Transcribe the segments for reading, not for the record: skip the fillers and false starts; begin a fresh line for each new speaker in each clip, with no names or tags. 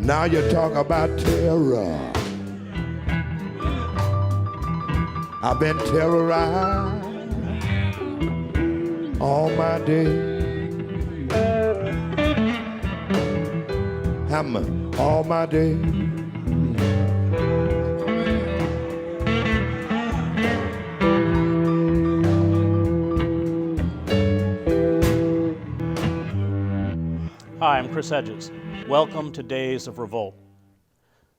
Now you talk about terror. I've been terrorized all my day. All my day.
Hi, I'm Chris Hedges. Welcome to Days of Revolt.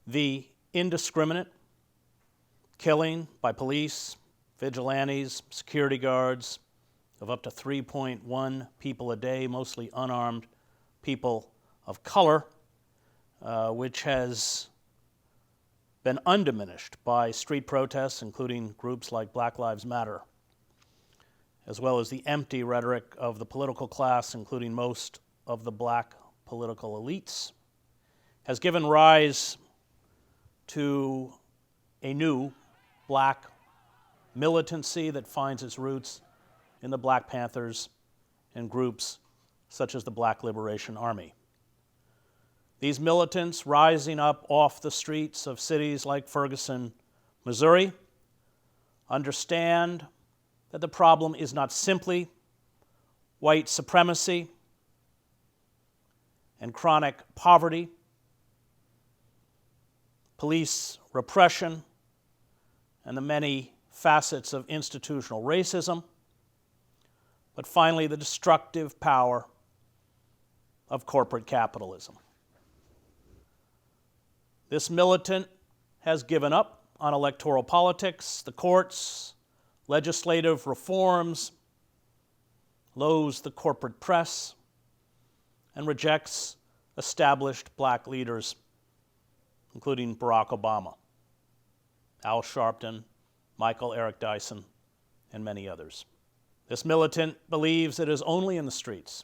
The indiscriminate killing by police, vigilantes, security guards of up to 3.1 people a day, mostly unarmed people of color, which has been undiminished by street protests, including groups like Black Lives Matter, as well as the empty rhetoric of the political class, including most of the black political elites, has given rise to a new black militancy that finds its roots in the Black Panthers and groups such as the Black Liberation Army. These militants rising up off the streets of cities like Ferguson, Missouri, understand that the problem is not simply white supremacy and chronic poverty, police repression, and the many facets of institutional racism, but finally the destructive power of corporate capitalism. This militant has given up on electoral politics, the courts, legislative reforms, loathes the corporate press, and rejects established black leaders, including Barack Obama, Al Sharpton, Michael Eric Dyson, and many others. This militant believes it is only in the streets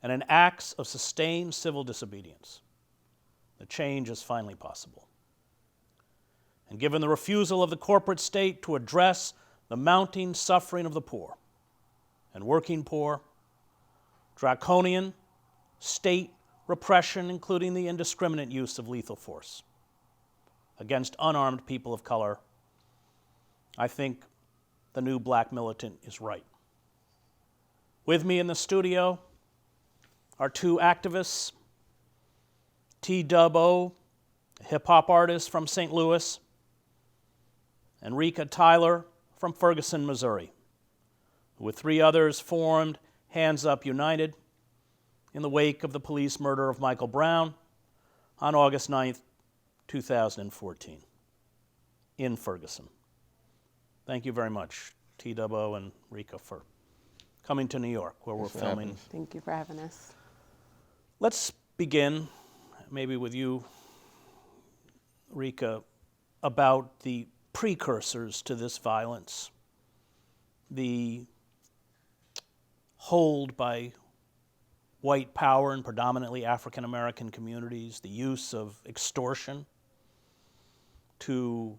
and in acts of sustained civil disobedience that change is finally possible. And given the refusal of the corporate state to address the mounting suffering of the poor and working poor, draconian state repression, including the indiscriminate use of lethal force against unarmed people of color, I think the new black militant is right. With me in the studio are two activists, T-Dub-O, a hip-hop artist from St. Louis, and Rika Tyler from Ferguson, Missouri, who with three others formed Hands Up United in the wake of the police murder of Michael Brown on August 9th, 2014, in Ferguson. Thank you very much, T-Dub-O and Rika, for coming to New York, where we're filming.
Thank you for having us.
Let's begin, maybe with you, Rika, about the precursors to this violence, the hold by white power in predominantly African American communities, the use of extortion to,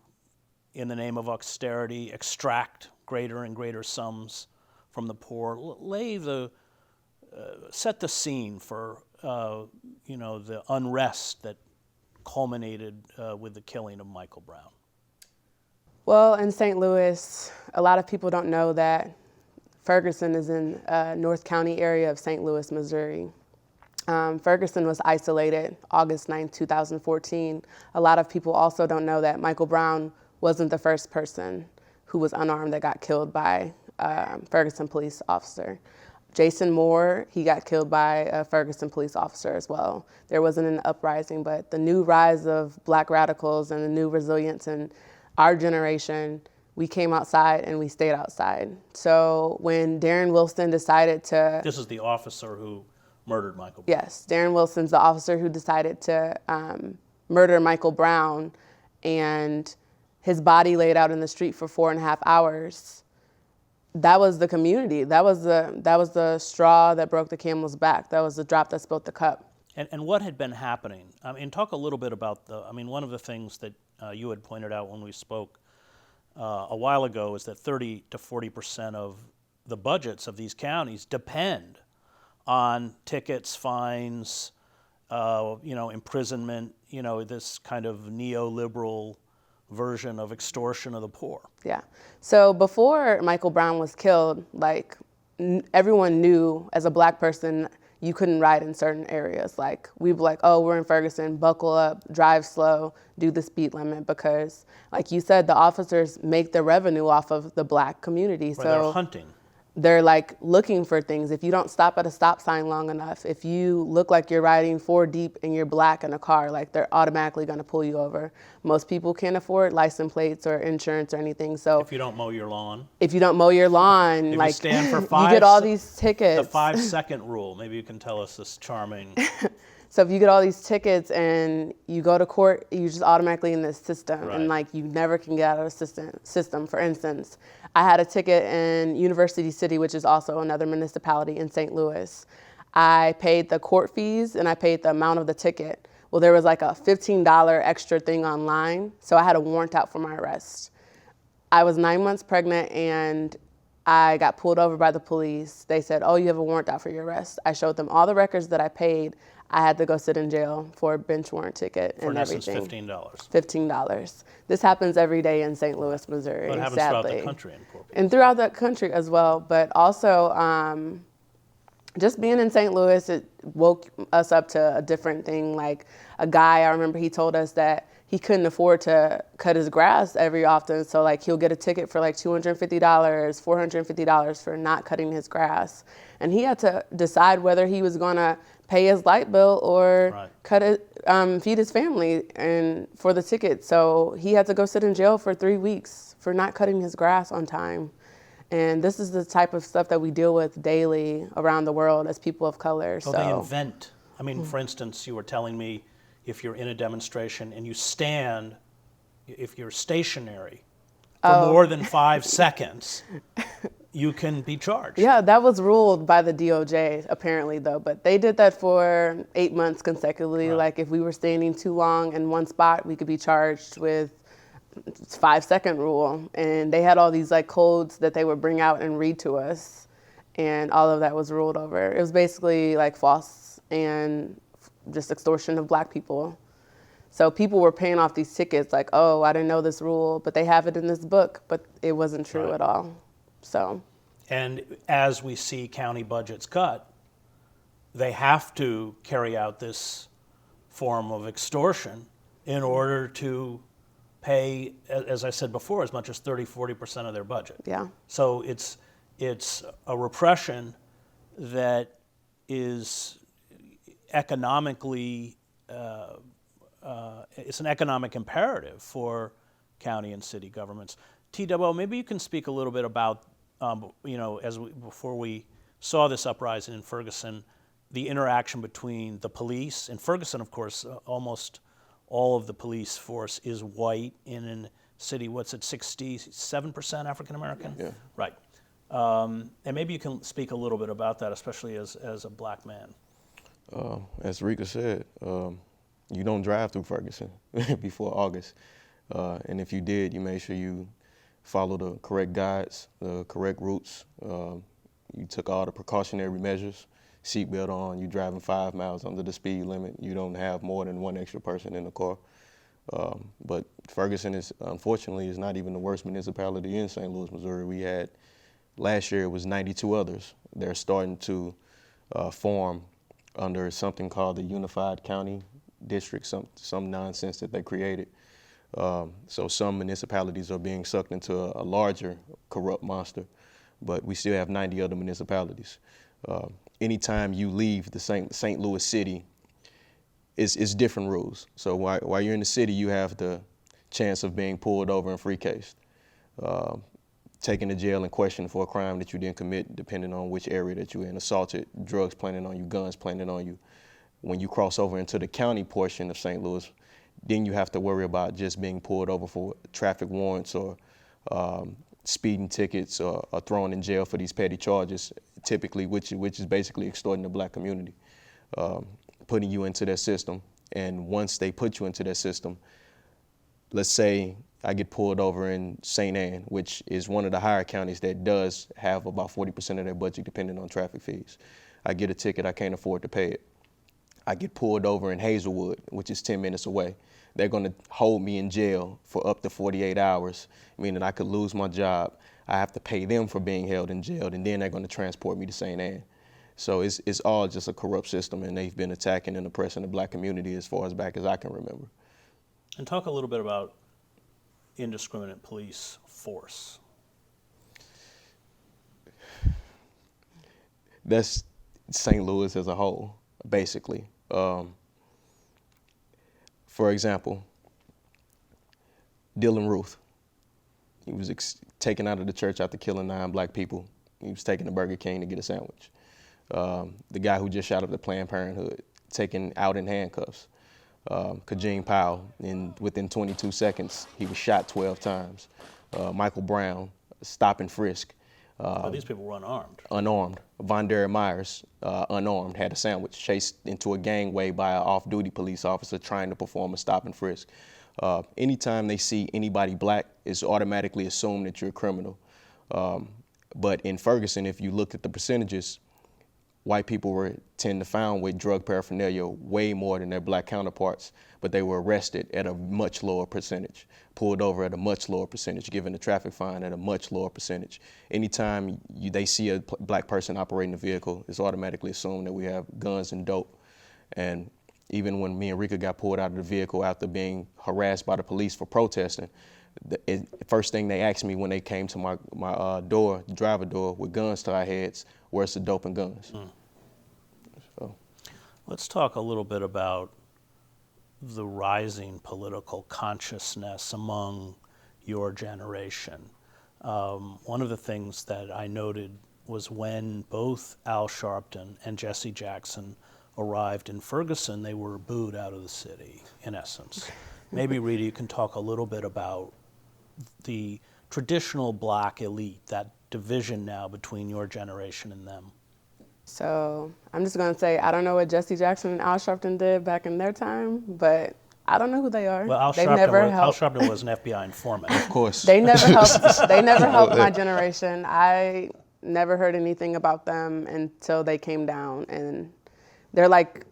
in the name of austerity, extract greater and greater sums from the poor. Set the scene for the unrest that culminated with the killing of Michael Brown.
Well, in St. Louis, a lot of people don't know that Ferguson is in North County area of St. Louis, Missouri. Ferguson was isolated August 9, 2014. A lot of people also don't know that Michael Brown wasn't the first person who was unarmed that got killed by a Ferguson police officer. Jason Moore, he got killed by a Ferguson police officer as well. There wasn't an uprising, but the new rise of black radicals and the new resilience in our generation, we came outside and we stayed outside. So when Darren Wilson decided to...
This is the officer who murdered Michael Brown.
Yes, Darren Wilson's the officer who decided to murder Michael Brown, and his body laid out in the street for 4.5 hours. That was the community. That was the straw that broke the camel's back. That was the drop that spilled the cup.
And what had been happening? Talk a little bit about one of the things that you had pointed out when we spoke a while ago is that 30 to 40% of the budgets of these counties depend on tickets, fines, imprisonment, this kind of neoliberal version of extortion of the poor.
Yeah. So before Michael Brown was killed, like everyone knew as a black person, you couldn't ride in certain areas. Like we'd be like, oh, we're in Ferguson, buckle up, drive slow, do the speed limit, because like you said, the officers make their revenue off of the black community.
Right,
So
they're hunting.
they're like looking for things. If you don't stop at a stop sign long enough, if you look like you're riding 4 deep and you're black in a car, like they're automatically going to pull you over. Most people can't afford license plates or insurance or anything. So
If you don't mow your lawn.
if you don't mow your lawn,
If
like
you stand for
you get all these tickets.
The 5-second rule. Maybe you can tell us this charming.
So if you get all these tickets and you go to court, you're just automatically in this system,
Right.
and like you never can get out of the system. For instance, I had a ticket in University City, which is also another municipality in St. Louis. I paid the court fees and I paid the amount of the ticket. Well, there was like a $15 extra thing online, so I had a warrant out for my arrest. I was 9 months pregnant and I got pulled over by the police. They said, oh, you have a warrant out for your arrest. I showed them all the records that I paid. I had to go sit in jail for a bench warrant ticket
For
and
in essence,
everything.
$15.
$15. This happens every day in St. Louis, Missouri,
But it happens
sadly.
throughout the country in poor people.
And throughout the country as well. But also, just being in St. Louis, it woke us up to a different thing. Like a guy, I remember he told us that he couldn't afford to cut his grass every often. So like he'll get a ticket for like $250, $450 for not cutting his grass. And he had to decide whether he was gonna pay his light bill or
Right.
cut it, feed his family and for the ticket. So he had to go sit in jail for 3 weeks for not cutting his grass on time. And this is the type of stuff that we deal with daily around the world as people of color.
So they invent. I mean, for instance, you were telling me if you're in a demonstration and you stand, if you're stationary for more than 5 seconds, you can be charged.
Yeah, that was ruled by the DOJ apparently though, but they did that for 8 months consecutively.
Right.
Like if we were standing too long in one spot, we could be charged with 5-second rule. And they had all these like codes that they would bring out and read to us, and all of that was ruled over. It was basically like false and just extortion of black people. So people were paying off these tickets like, oh, I didn't know this rule, but they have it in this book, but it wasn't true
Right.
at all. So,
And as we see county budgets cut, they have to carry out this form of extortion in order to pay, as I said before, as much as 30-40% of their budget.
yeah.
So it's a repression that is economically, it's an economic imperative for county and city governments. T-Double, maybe you can speak a little bit about, before we saw this uprising in Ferguson, the interaction between the police. In Ferguson, of course, almost all of the police force is white. In a city, what's it, 67% African American?
Yeah.
Right. And maybe you can speak a little bit about that, especially as a black man.
As Rika said, you don't drive through Ferguson before August. And if you did, you made sure you follow the correct guides, the correct routes. You took all the precautionary measures, seatbelt on, you driving 5 miles under the speed limit. You don't have more than one extra person in the car. But Ferguson unfortunately, is not even the worst municipality in St. Louis, Missouri. Last year it was 92 others. They're starting to form under something called the Unified County District, some nonsense that they created. So some municipalities are being sucked into a larger corrupt monster, but we still have 90 other municipalities. Anytime you leave the St. Louis city, it's different rules. So while you're in the city, you have the chance of being pulled over and free cased, taken to jail and questioned for a crime that you didn't commit, depending on which area that you're in, assaulted, drugs planted on you, guns planted on you. When you cross over into the county portion of St. Louis, then you have to worry about just being pulled over for traffic warrants or speeding tickets or thrown in jail for these petty charges, typically, which is basically extorting the black community, putting you into their system. And once they put you into their system, let's say I get pulled over in St. Anne, which is one of the higher counties that does have about 40% of their budget depending on traffic fees. I get a ticket, I can't afford to pay it. I get pulled over in Hazelwood, which is 10 minutes away. They're going to hold me in jail for up to 48 hours, meaning I could lose my job. I have to pay them for being held in jail, and then they're going to transport me to St. Anne. So it's all just a corrupt system, and they've been attacking and oppressing the black community as far as back as I can remember.
And talk a little bit about indiscriminate police force.
That's St. Louis as a whole, basically. For example, Dylan Ruth. He was taken out of the church after killing 9 black people. He was taken to Burger King to get a sandwich. The guy who just shot up the Planned Parenthood, taken out in handcuffs. Kajeen Powell, within 22 seconds, he was shot 12 times. Michael Brown, stop and frisk.
But these people were unarmed.
Unarmed. Vondere Myers, unarmed, had a sandwich, chased into a gangway by an off-duty police officer trying to perform a stop and frisk. Anytime they see anybody black, it's automatically assumed that you're a criminal. But in Ferguson, if you look at the percentages, white people tend to found with drug paraphernalia way more than their black counterparts, but they were arrested at a much lower percentage, pulled over at a much lower percentage, given a traffic fine at a much lower percentage. Anytime they see a black person operating a vehicle, it's automatically assumed that we have guns and dope. And even when me and Rika got pulled out of the vehicle after being harassed by the police for protesting, the first thing they asked me when they came to my door, the driver door, with guns to our heads, where's the dope and guns? So.
Let's talk a little bit about the rising political consciousness among your generation. One of the things that I noted was when both Al Sharpton and Jesse Jackson arrived in Ferguson, they were booed out of the city, in essence. Maybe, Rita, you can talk a little bit about the traditional black elite, that division now between your generation and them.
So I'm just going to say, I don't know what Jesse Jackson and Al Sharpton did back in their time, but I don't know who they are.
Well, Al Sharpton was an FBI informant.
Of course.
They never helped. They never helped my generation. I never heard anything about them until they came down, and they're like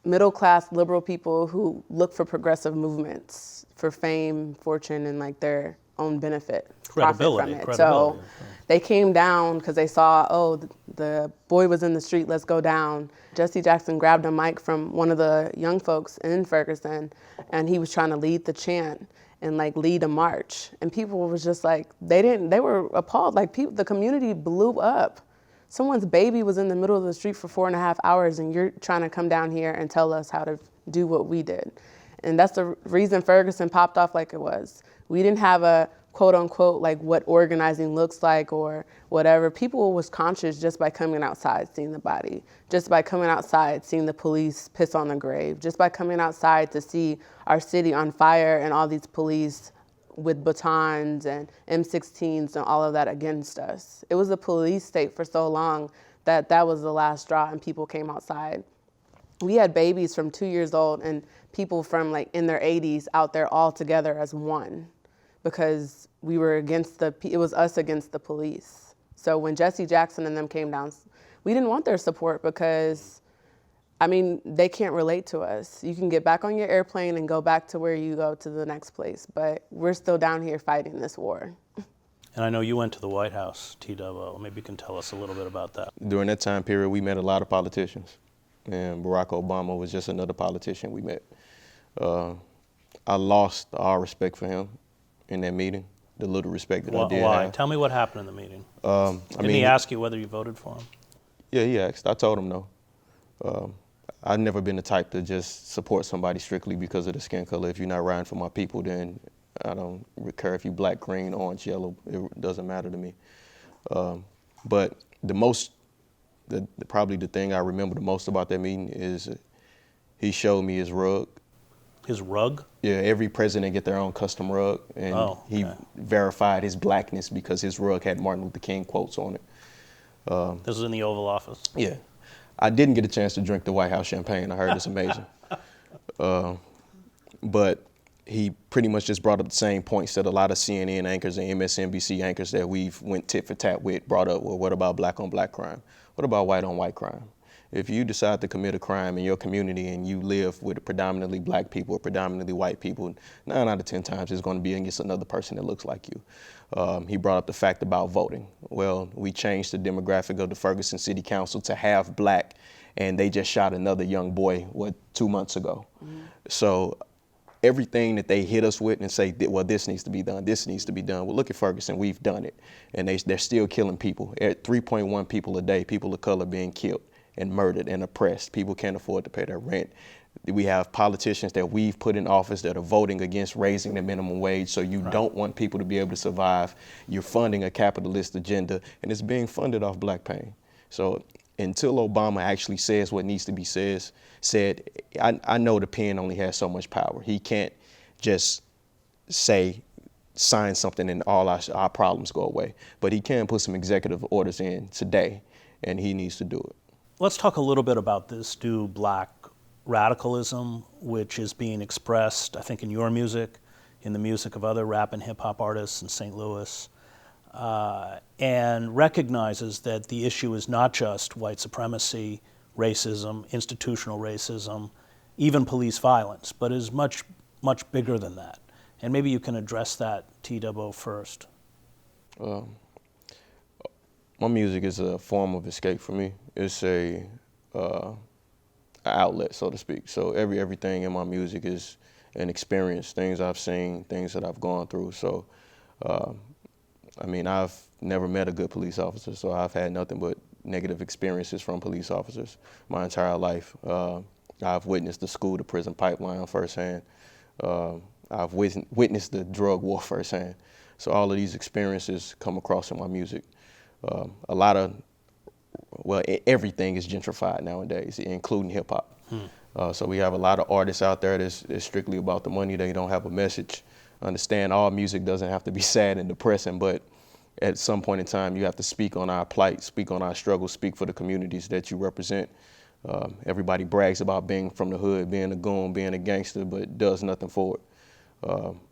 middle-class liberal people who look for progressive movements for fame, fortune, and like their own benefit,
credibility,
profit from it. So they came down because they saw, oh, the boy was in the street, let's go down. Jesse Jackson grabbed a mic from one of the young folks in Ferguson, and he was trying to lead the chant and like lead a march. And people was just like, they were appalled. Like the community blew up. Someone's baby was in the middle of the street for 4.5 hours, and you're trying to come down here and tell us how to do what we did. And that's the reason Ferguson popped off like it was. We didn't have a quote unquote like what organizing looks like or whatever. People was conscious just by coming outside, seeing the body, just by coming outside, seeing the police piss on the grave, just by coming outside to see our city on fire and all these police with batons and M16s and all of that against us. It was a police state for so long that was the last straw, and people came outside. We had babies from 2 years old and people from like in their 80s out there all together as one, because we were it was us against the police. So when Jesse Jackson and them came down, we didn't want their support because, I mean, they can't relate to us. You can get back on your airplane and go back to where you go to the next place, but we're still down here fighting this war.
And I know you went to the White House, T-Double. Maybe you can tell us a little bit about that.
During that time period, we met a lot of politicians, and Barack Obama was just another politician we met. I lost all respect for him in that meeting, the little respect that I did
Why?
have.
Tell me what happened in the meeting. Didn't
he
he ask you whether you voted for him?
Yeah, he asked. I told him no. I've never been the type to just support somebody strictly because of the skin color. If you're not riding for my people, then I don't care if you're black, green, orange, yellow. It doesn't matter to me. But probably the thing I remember the most about that meeting is he showed me his rug.
His rug?
Yeah, every president get their own custom rug, and he verified his blackness because his rug had Martin Luther King quotes on it.
This was in the Oval Office?
Yeah. I didn't get a chance to drink the White House champagne. I heard it's amazing. But he pretty much just brought up the same points that a lot of CNN anchors and MSNBC anchors that we've went tit for tat with brought up. Well, what about black on black crime? What about white on white crime? If you decide to commit a crime in your community and you live with predominantly black people or predominantly white people, 9 out of 10 times it's going to be against another person that looks like you. He brought up the fact about voting. Well, we changed the demographic of the Ferguson City Council to half black, and they just shot another young boy, 2 months ago. So everything that they hit us with and say, well, this needs to be done, this needs to be done. Well, look at Ferguson, we've done it. And they're still killing people. At 3.1 people a day, people of color being killed and murdered and oppressed. People can't afford to pay their rent. We have politicians that we've put in office that are voting against raising the minimum wage, so you don't want people to be able to survive. You're funding a capitalist agenda, and it's being funded off black pain. So until Obama actually says what needs to be said, I know the pen only has so much power. He can't just sign something and all our problems go away. But he can put some executive orders in today, and he needs to do it.
Let's talk a little bit about this new black radicalism, which is being expressed, I think, in your music, in the music of other rap and hip hop artists in St. Louis, and recognizes that the issue is not just white supremacy, racism, institutional racism, even police violence, but is much, much bigger than that. And maybe you can address that, T-Double, first.
My music is a form of escape for me. It's a outlet, so to speak. So everything in my music is an experience, things I've seen, things that I've gone through. So, I mean, I've never met a good police officer, so I've had nothing but negative experiences from police officers my entire life. I've witnessed the school to prison pipeline firsthand. I've witnessed the drug war firsthand. So all of these experiences come across in my music. Everything is gentrified nowadays, including hip hop. So we have a lot of artists out there that's strictly about the money. They don't have a message. Understand all music doesn't have to be sad and depressing, but at some point in time, you have to speak on our plight, speak on our struggles, speak for the communities that you represent. Everybody brags about being from the hood, being a goon, being a gangster, but does nothing for it.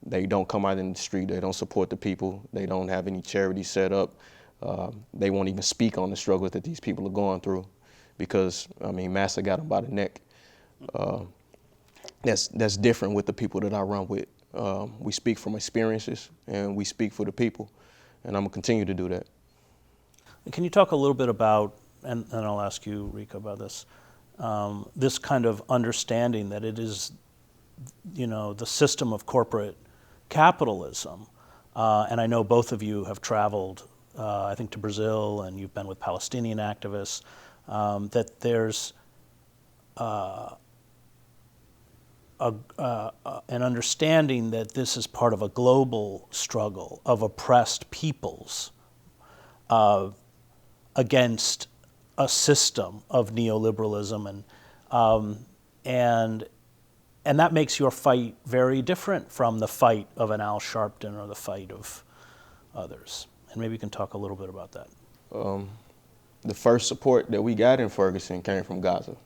They don't come out in the street. They don't support the people. They don't have any charities set up. They won't even speak on the struggles that these people are going through because, I mean, Massa got them by the neck. That's different with the people that I run with. We speak from experiences and we speak for the people, and I'm gonna continue to do that.
Can you talk a little bit about, and I'll ask you, Rika, about this, this kind of understanding that it is, the system of corporate capitalism, and I know both of you have traveled, I think, to Brazil, and you've been with Palestinian activists, that there's an understanding that this is part of a global struggle of oppressed peoples against a system of neoliberalism, and that makes your fight very different from the fight of an Al Sharpton or the fight of others. And maybe you can talk a little bit about that.
The first support that we got in Ferguson came from Gaza.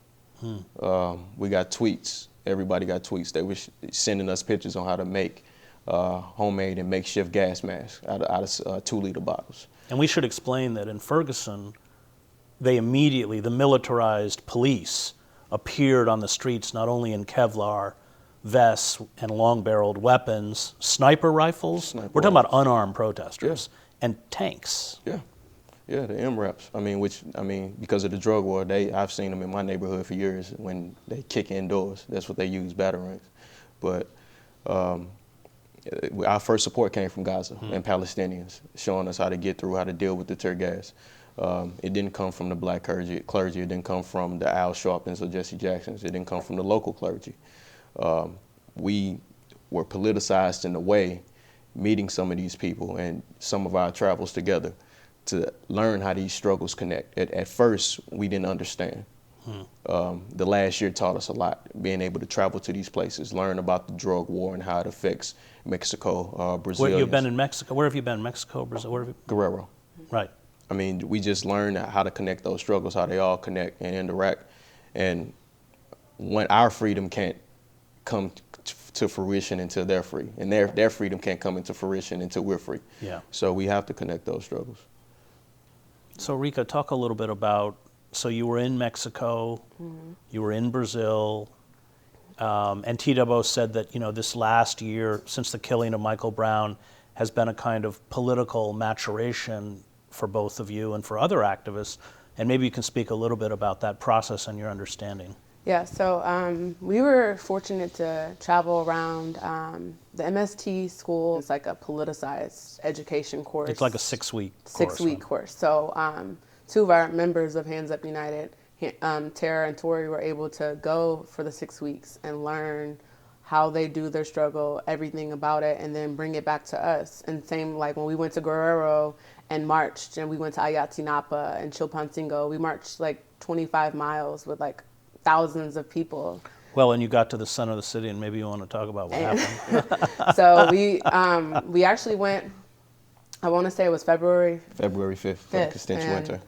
We got tweets. Everybody got tweets. They were sending us pictures on how to make homemade and makeshift gas masks out of 2-liter bottles.
And we should explain that in Ferguson, the militarized police appeared on the streets not only in Kevlar vests and long-barreled weapons, sniper rifles. We're talking about unarmed protesters, and tanks.
Yeah, the MRAPs. I mean, because of the drug war, I've seen them in my neighborhood for years when they kick indoors. That's what they use, batarangs. But our first support came from Gaza and Palestinians, showing us how to get through, how to deal with the tear gas. It didn't come from the black clergy. It didn't come from the Al Sharptons or Jesse Jacksons. It didn't come from the local clergy. We were politicized in a way, meeting some of these people and some of our travels together to learn how these struggles connect. At first, we didn't understand. The last year taught us a lot, being able to travel to these places, learn about the drug war and how it affects Mexico, Brazil.
Where you've been in Mexico? Where have you been? Mexico, Brazil? Where have you?
Guerrero.
Right.
I mean, we just learned how to connect those struggles, how they all connect and interact. And when our freedom can't come to fruition until they're free, and their freedom can't come into fruition until we're free. So we have to connect those struggles.
So Rika, talk a little bit about So you were in Mexico, you were in Brazil, and Tito said that, this last year, since the killing of Michael Brown, has been a kind of political maturation for both of you and for other activists. And maybe you can speak a little bit about that process and your understanding.
Yeah, so we were fortunate to travel around the MST school. It's like a politicized education course.
It's like a 6-week course.
6-week course. So 2 of our members of Hands Up United, Tara and Tori, were able to go for the 6 weeks and learn how they do their struggle, everything about it, and then bring it back to us. And same like when we went to Guerrero and marched, and we went to Ayotzinapa and Chilpancingo, we marched like 25 miles with like thousands of people.
Well, and you got to the center of the city, and maybe you want to talk about what happened.
So we actually went, I want to say it was February
5th, Constituente.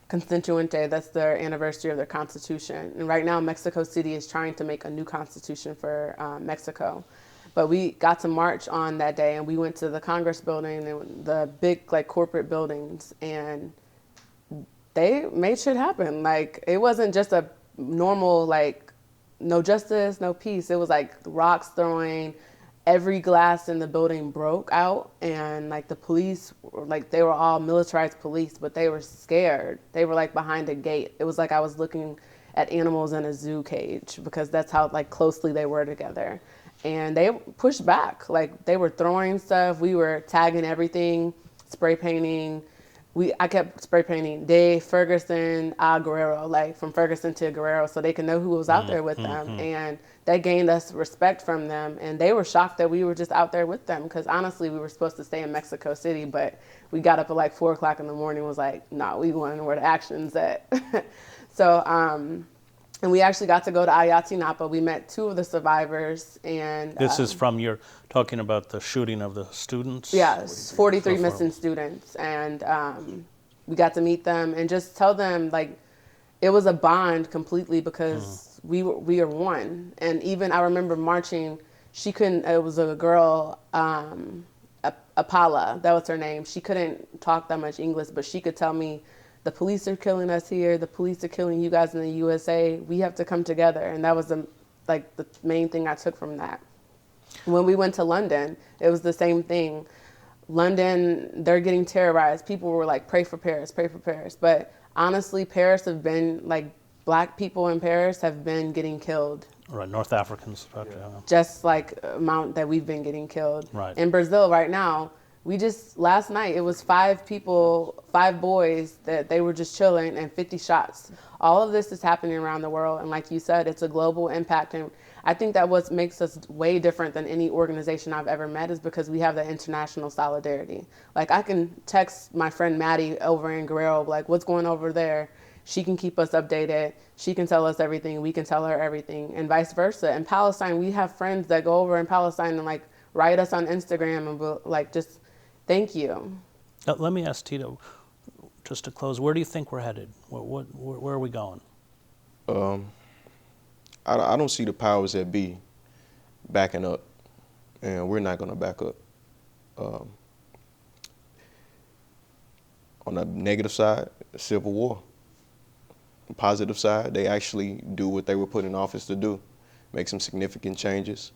Constituente, that's their anniversary of their constitution. And right now, Mexico City is trying to make a new constitution for Mexico. But we got to march on that day, and we went to the Congress building and the big like corporate buildings, and they made shit happen. Like, it wasn't just a normal, like, no justice, no peace. It was like rocks throwing, every glass in the building broke out, and like the police, like they were all militarized police, but they were scared. They were like behind a gate. It was like I was looking at animals in a zoo cage, because that's how like closely they were together. And they pushed back. Like, they were throwing stuff. We were tagging everything, spray painting. I kept spray painting de Ferguson a Guerrero, like from Ferguson to Guerrero, so they could know who was out there with them. And that gained us respect from them. And they were shocked that we were just out there with them, because honestly, we were supposed to stay in Mexico City, but we got up at like 4 o'clock in the morning, was like, nah, we want to know where the action's at. So, and we actually got to go to Ayotzinapa. We met 2 of the survivors. And
This is from, you're talking about the shooting of the students?
Yeah, 43 missing students. And we got to meet them and just tell them, like, it was a bond completely, because we are one. And even I remember marching, it was a girl, Apala, that was her name. She couldn't talk that much English, but she could tell me, the police are killing us here. The police are killing you guys in the USA. We have to come together. And that was the main thing I took from that. When we went to London, it was the same thing. London, they're getting terrorized. People were like, pray for Paris, pray for Paris. But honestly, Paris have been, like, black people in Paris have been getting killed.
Right, North Africans.
Just like amount that we've been getting killed.
Right.
In Brazil right now, last night, it was 5 boys that they were just chilling, and 50 shots. All of this is happening around the world. And like you said, it's a global impact. And I think that what makes us way different than any organization I've ever met is because we have the international solidarity. Like, I can text my friend Maddie over in Guerrero, like, what's going over there? She can keep us updated. She can tell us everything. We can tell her everything, and vice versa. In Palestine, we have friends that go over in Palestine and like write us on Instagram and will, like, just thank you.
Let me ask Tito, just to close, where do you think we're headed? Where are we going?
I don't see the powers that be backing up, and we're not going to back up. On the negative side, civil war. The positive side, they actually do what they were put in office to do, make some significant changes,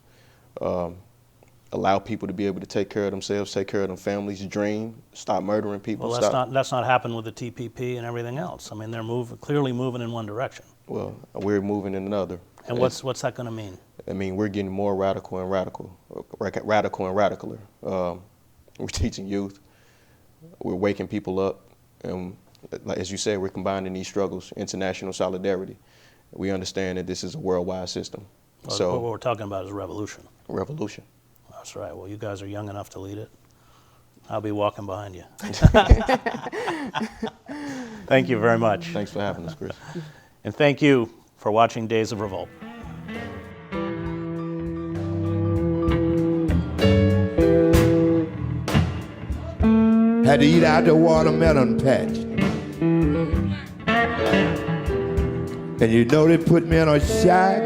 allow people to be able to take care of themselves, take care of their families, dream, stop murdering people.
Well, that's not happened with the TPP and everything else. I mean, they're clearly moving in one direction.
Well, we're moving in another.
And what's that going to mean?
I mean, we're getting more radical and radicaler. We're teaching youth. We're waking people up. And as you said, we're combining these struggles, international solidarity. We understand that this is a worldwide system.
Well,
so
what we're talking about is revolution.
Revolution.
That's right. Well, you guys are young enough to lead it. I'll be walking behind you. Thank you very much.
Thanks for having us, Chris.
And thank you for watching Days of Revolt.
Had to eat out the watermelon patch. And you know they put me in a shack